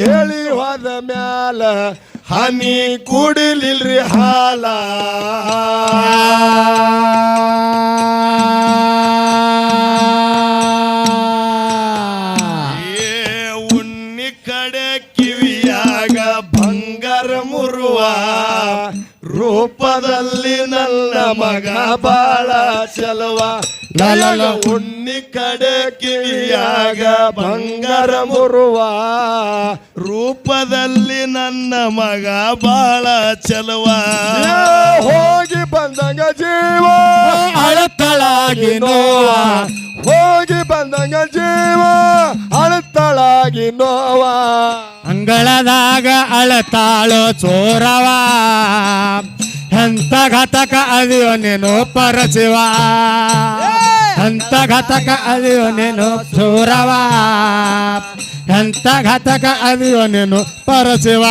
ಹೇಳಿ ಹೋದ ಮ್ಯಾಲ ಹನಿ ಕುಡಿಲಿಲ್ರಿ ಹಾಲ ಉಣ್ಣಿ ಕಡೆ ಕಿವಿಯಾಗ ಬಂಗಾರ ಮುರುವ ರೂಪದಲ್ಲಿ ನನ್ನ ಮಗ ಬಾಳ ಚಲವ ಉಣ್ಣಿ ಕಡೆ ಕಿವಿಯಾಗ ಬಂಗಾರ ಮುರುವ ರೂಪದಲ್ಲಿ ನನ್ನ ಮಗ ಬಾಳ ಚಲವ ಹೋಗಿ ಬಂದಂಗ ಜೀವ ಅಳತಳಾಗಿ ನೋವ ಹೋಗಿ ಬಂದಂಗ ಜೀವ ಅಳತಳಾಗಿ ನೋವ ಅಂಗಳದಾಗ ಅಳತಾಳೋ ಚೋರವ ಎಂತ ಘಟಕ ಅದಿಯೋ ನೀನು ಪರಚಿವ ಎಂತ ಘಟಕ ಅದಿಯೋ ನೀನು ಚೋರವ ಎಂತ ಘಟಕ ಅದಿಯೋ ನೀನು ಪರಚಿವ